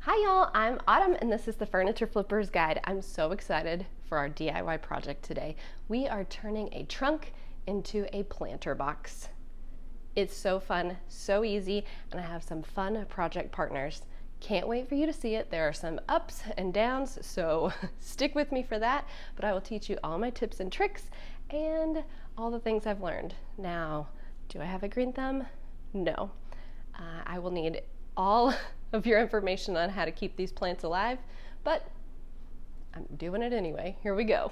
Hi y'all, I'm Autumn and this is the Furniture Flipper's Guide. I'm so excited for our DIY project today. We are turning a trunk into a planter box. It's so fun, so easy, and I have some fun project partners. Can't wait for you to see it. There are some ups and downs, so stick with me for that, but I will teach you all my tips and tricks and all the things I've learned. Now, do I have a green thumb? No. I will need all of your information on how to keep these plants alive, but I'm doing it anyway. Here we go.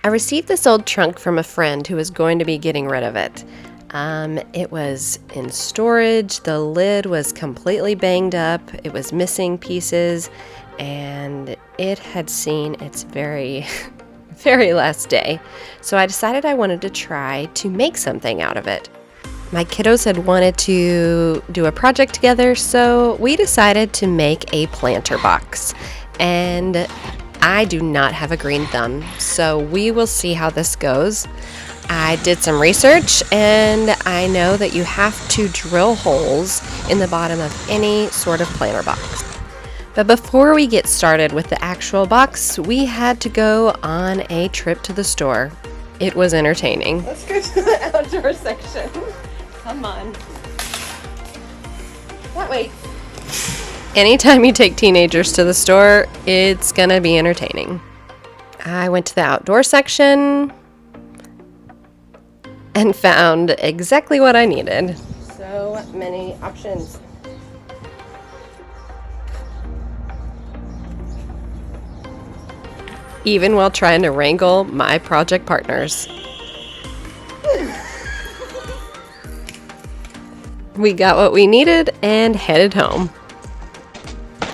I received this old trunk from a friend who was going to be getting rid of it. It was in storage, the lid was completely banged up, it was missing pieces, and it had seen its very, very last day. So I decided I wanted to try to make something out of it. My kiddos had wanted to do a project together, so we decided to make a planter box. And I do not have a green thumb, so we will see how this goes. I did some research and I know that you have to drill holes in the bottom of any sort of planter box. But before we get started with the actual box, we had to go on a trip to the store. It was entertaining. Let's go to the outdoor section. Come on. That way. Anytime you take teenagers to the store, it's gonna be entertaining. I went to the outdoor section and found exactly what I needed. So many options. Even while trying to wrangle my project partners. We got what we needed and headed home.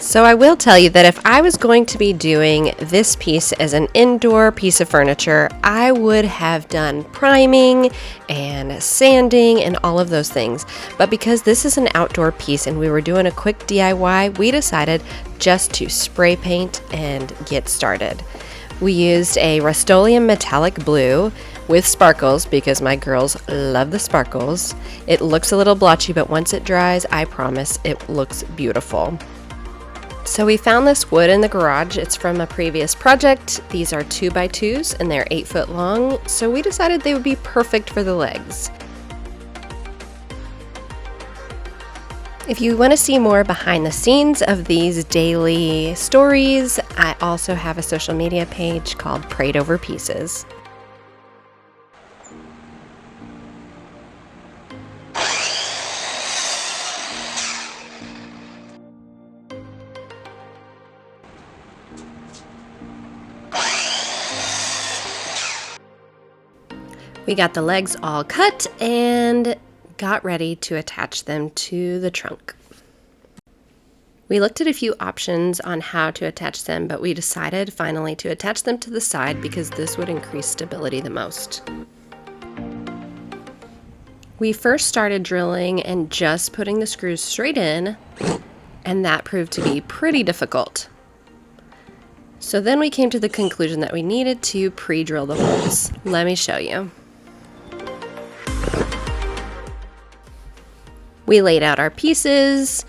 So I will tell you that if I was going to be doing this piece as an indoor piece of furniture, I would have done priming and sanding and all of those things. But because this is an outdoor piece and we were doing a quick DIY, we decided just to spray paint and get started. We used a Rustoleum Metallic blue with sparkles because my girls love the sparkles. It looks a little blotchy, but once it dries, I promise it looks beautiful. So we found this wood in the garage. It's from a previous project. These are 2x2s and they're 8 foot long, so we decided they would be perfect for the legs. If you want to see more behind the scenes of these daily stories, I also have a social media page called Prayed Over Pieces. We got the legs all cut and got ready to attach them to the trunk. We looked at a few options on how to attach them, but we decided finally to attach them to the side because this would increase stability the most. We first started drilling and just putting the screws straight in, and that proved to be pretty difficult. So then we came to the conclusion that we needed to pre-drill the holes. Let me show you. We laid out our pieces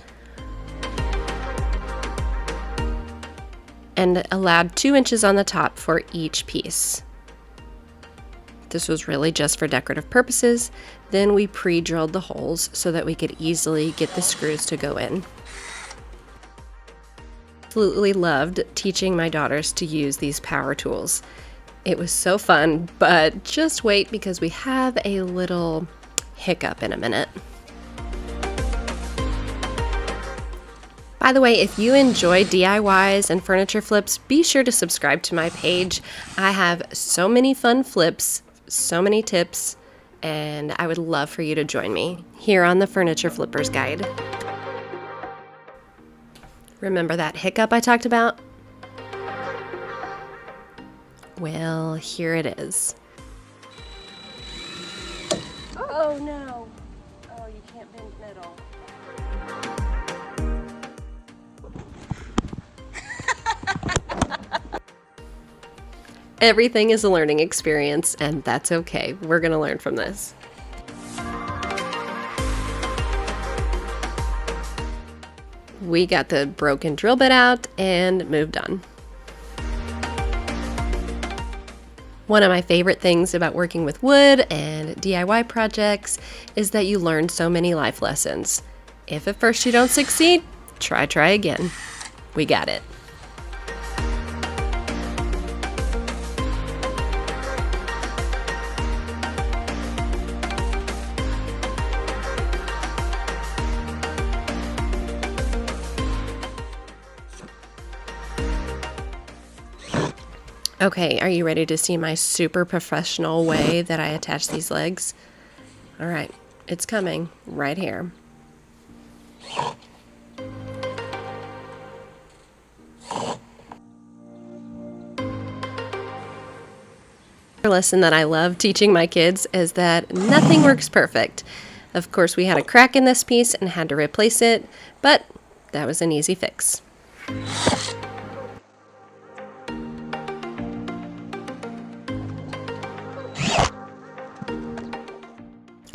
and allowed 2 inches on the top for each piece. This was really just for decorative purposes. Then we pre-drilled the holes so that we could easily get the screws to go in. Absolutely loved teaching my daughters to use these power tools. It was so fun, but just wait because we have a little hiccup in a minute. By the way, if you enjoy DIYs and furniture flips, be sure to subscribe to my page. I have so many fun flips, so many tips, and I would love for you to join me here on the Furniture Flipper's Guide. Remember that hiccup I talked about? Well, here it is. Oh no! Oh, you can't bend metal. Everything is a learning experience, and that's okay. We're gonna learn from this. We got the broken drill bit out and moved on. One of my favorite things about working with wood and DIY projects is that you learn so many life lessons. If at first you don't succeed, try again. We got it. Okay, are you ready to see my super professional way that I attach these legs? All right, it's coming right here. A lesson that I love teaching my kids is that nothing works perfect. Of course, we had a crack in this piece and had to replace it, but that was an easy fix.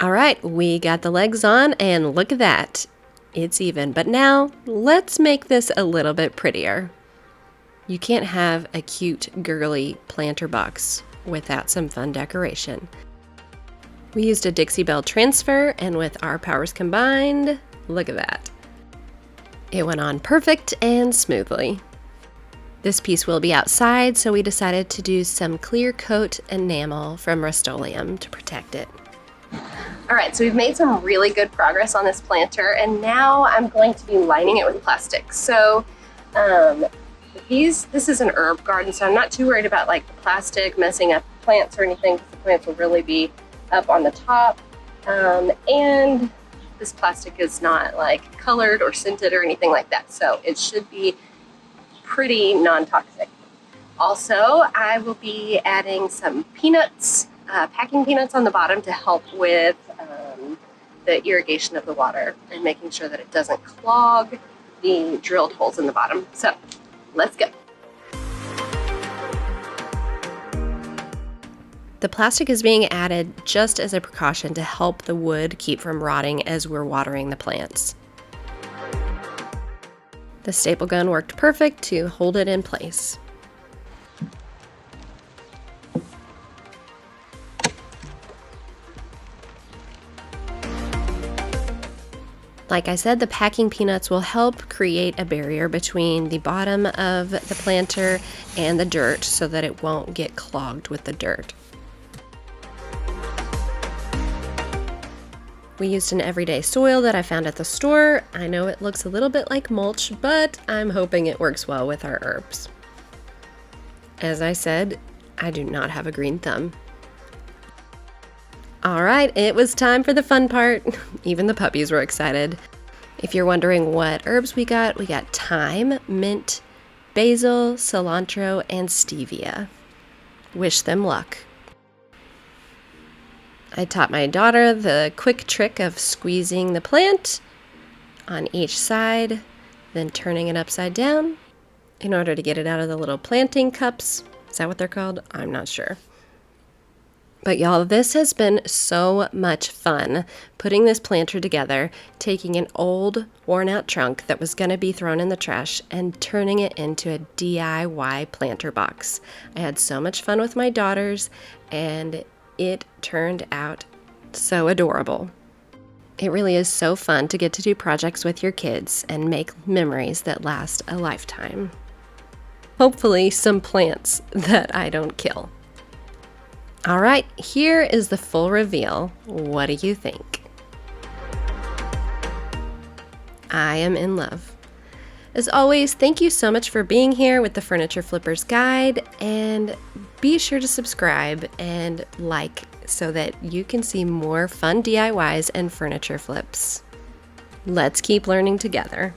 All right, we got the legs on, and look at that. It's even, but now let's make this a little bit prettier. You can't have a cute, girly planter box without some fun decoration. We used a Dixie bell transfer, and with our powers combined, look at that. It went on perfect and smoothly. This piece will be outside, so we decided to do some clear coat enamel from Rustoleum to protect it. All right, so we've made some really good progress on this planter, and now I'm going to be lining it with plastic. So this is an herb garden, so I'm not too worried about like the plastic messing up the plants or anything, because the plants will really be up on the top. And this plastic is not like colored or scented or anything like that, so it should be pretty non-toxic. Also, I will be adding some peanuts, packing peanuts on the bottom to help with the irrigation of the water and making sure that it doesn't clog the drilled holes in the bottom. So let's go. The plastic is being added just as a precaution to help the wood keep from rotting as we're watering the plants. The staple gun worked perfect to hold it in place. Like I said, the packing peanuts will help create a barrier between the bottom of the planter and the dirt so that it won't get clogged with the dirt. We used an everyday soil that I found at the store. I know it looks a little bit like mulch, but I'm hoping it works well with our herbs. As I said, I do not have a green thumb. All right, it was time for the fun part. Even the puppies were excited. If you're wondering what herbs we got thyme, mint, basil, cilantro, and stevia. Wish them luck. I taught my daughter the quick trick of squeezing the plant on each side, then turning it upside down in order to get it out of the little planting cups. Is that what they're called? I'm not sure. But y'all, this has been so much fun putting this planter together, taking an old worn out trunk that was going to be thrown in the trash and turning it into a DIY planter box. I had so much fun with my daughters, and it turned out so adorable. It really is so fun to get to do projects with your kids and make memories that last a lifetime. Hopefully some plants that I don't kill. All right, here is the full reveal. What do you think? I am in love. As always, thank you so much for being here with the Furniture Flippers Guide, and be sure to subscribe and like so that you can see more fun DIYs and furniture flips. Let's keep learning together.